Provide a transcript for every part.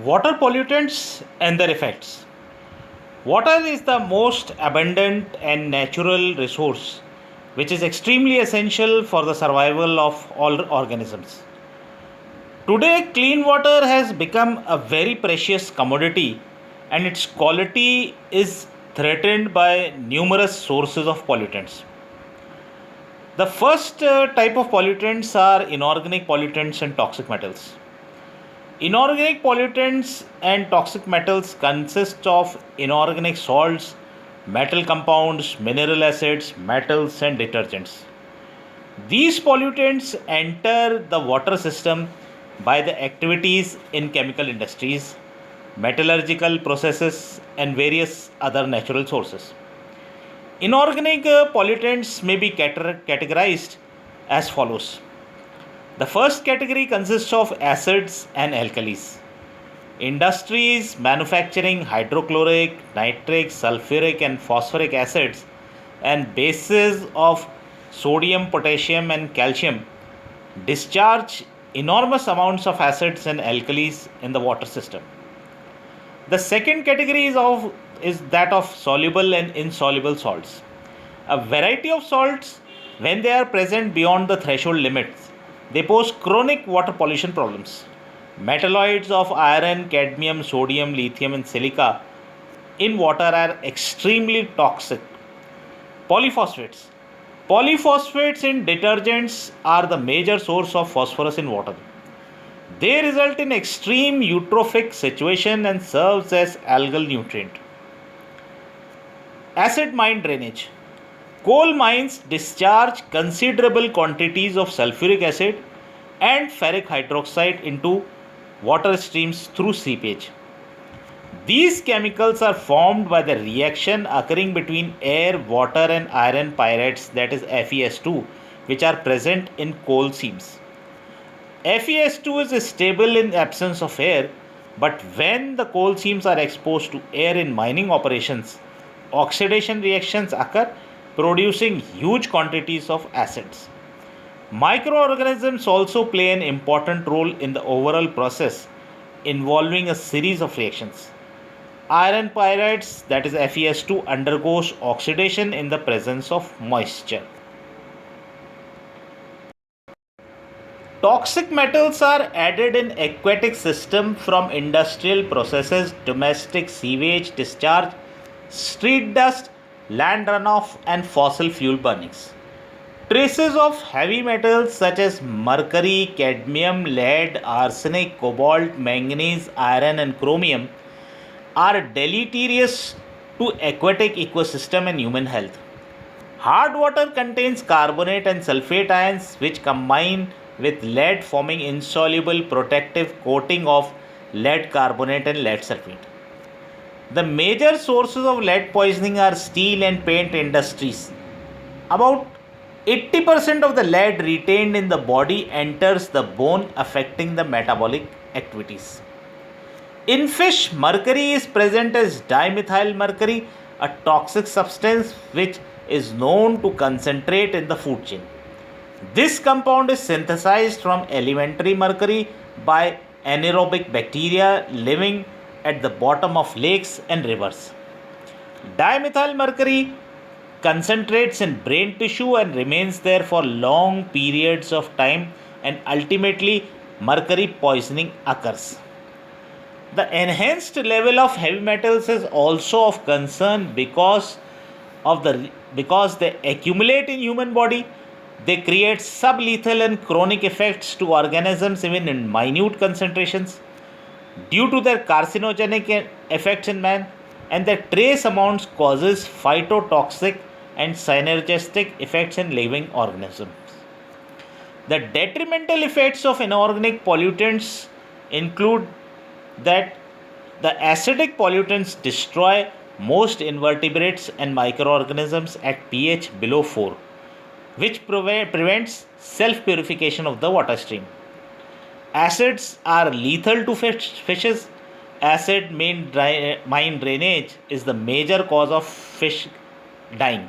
Water pollutants and their effects. Water is the most abundant and natural resource which is extremely essential for the survival of all organisms. Today, clean water has become a very precious commodity and its quality is threatened by numerous sources of pollutants. The first type of pollutants are inorganic pollutants and toxic metals. Inorganic pollutants and toxic metals consist of inorganic salts, metal compounds, mineral acids, metals, and detergents. These pollutants enter the water system by the activities in chemical industries, metallurgical processes, and various other natural sources. Inorganic pollutants may be categorized as follows. The first category consists of acids and alkalis. Industries manufacturing hydrochloric, nitric, sulfuric, and phosphoric acids and bases of sodium, potassium, and calcium discharge enormous amounts of acids and alkalis in the water system. The second category is that of soluble and insoluble salts. A variety of salts, when they are present beyond the threshold limits, they pose chronic water pollution problems. Metalloids of iron, cadmium, sodium, lithium, and silica in water are extremely toxic. Polyphosphates. Polyphosphates in detergents are the major source of phosphorus in water. They result in extreme eutrophic situation and serves as algal nutrient. Acid mine drainage. Coal mines discharge considerable quantities of sulfuric acid and ferric hydroxide into water streams through seepage. These chemicals are formed by the reaction occurring between air, water, and iron pyrites, that is FeS2, which are present in coal seams. FeS2 is stable in absence of air, but when the coal seams are exposed to air in mining operations, oxidation reactions occur, producing huge quantities of acids. Microorganisms also play an important role in the overall process, involving a series of reactions. Iron pyrites, that is FeS2, undergoes oxidation in the presence of moisture. Toxic metals are added in aquatic system from industrial processes, domestic sewage discharge, street dust, land runoff, and fossil fuel burnings. Traces of heavy metals such as mercury, cadmium, lead, arsenic, cobalt, manganese, iron, and chromium are deleterious to aquatic ecosystem and human health. Hard water contains carbonate and sulfate ions which combine with lead, forming insoluble protective coating of lead carbonate and lead sulfate. The major sources of lead poisoning are steel and paint industries. About 80% of the lead retained in the body enters the bone, affecting the metabolic activities. In fish, mercury is present as dimethyl mercury, a toxic substance which is known to concentrate in the food chain. This compound is synthesized from elementary mercury by anaerobic bacteria living at the bottom of lakes and rivers. Dimethyl mercury concentrates in brain tissue and remains there for long periods of time, and ultimately mercury poisoning occurs. The enhanced level of heavy metals is also of concern because they accumulate in human body. They create sublethal and chronic effects to organisms even in minute concentrations due to their carcinogenic effects in man, and their trace amounts causes phytotoxic and synergistic effects in living organisms. The detrimental effects of inorganic pollutants include that the acidic pollutants destroy most invertebrates and microorganisms at pH below 4, which prevents self purification of the water stream. Acids are lethal to fishes. Acid mine drainage is the major cause of fish dying.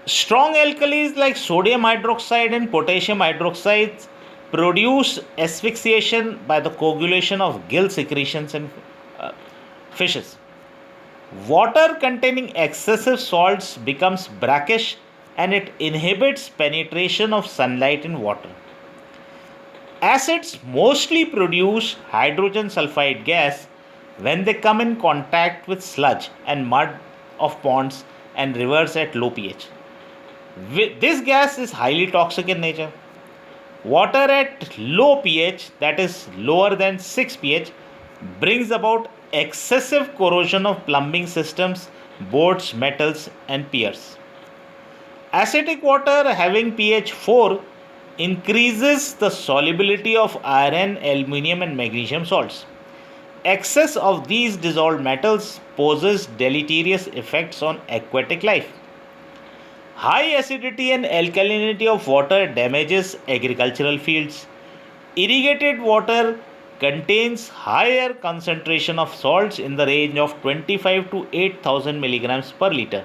Strong alkalis like sodium hydroxide and potassium hydroxide produce asphyxiation by the coagulation of gill secretions in uh, fishes. Water containing excessive salts becomes brackish and it inhibits penetration of sunlight in water. Acids mostly produce hydrogen sulfide gas when they come in contact with sludge and mud of ponds and rivers at low pH. This gas is highly toxic in nature. Water at low pH, that is lower than 6 pH, brings about excessive corrosion of plumbing systems, boards, metals, and piers. Acidic water having pH 4 increases the solubility of iron, aluminium, and magnesium salts. Excess of these dissolved metals poses deleterious effects on aquatic life. High acidity and alkalinity of water damages agricultural fields. Irrigated water contains higher concentration of salts in the range of 25 to 8000 milligrams per liter.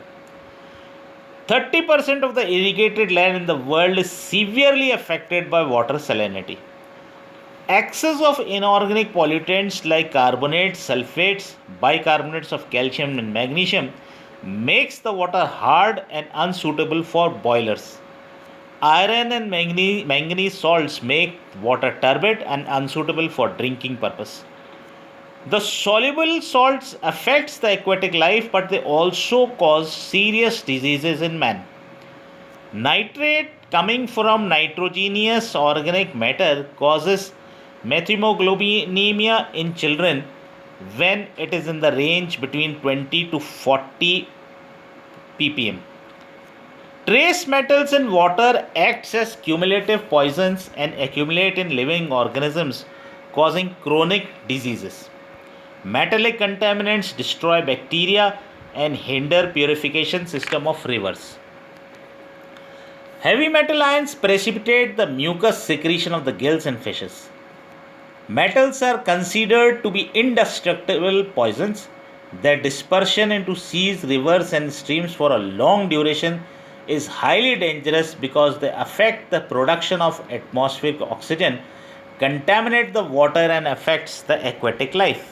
30% of the irrigated land in the world is severely affected by water salinity. Excess of inorganic pollutants like carbonates, sulfates, bicarbonates of calcium and magnesium makes the water hard and unsuitable for boilers. Iron and manganese salts make water turbid and unsuitable for drinking purpose. The soluble salts affects the aquatic life but they also cause serious diseases in man. Nitrate coming from nitrogenous organic matter causes methemoglobinemia in children when it is in the range between 20 to 40 ppm. Trace metals in water acts as cumulative poisons and accumulate in living organisms causing chronic diseases. Metallic contaminants destroy bacteria and hinder purification system of rivers. Heavy metal ions precipitate the mucus secretion of the gills in fishes. Metals are considered to be indestructible poisons. Their dispersion into seas, rivers, and streams for a long duration is highly dangerous because they affect the production of atmospheric oxygen, contaminate the water, and affects the aquatic life.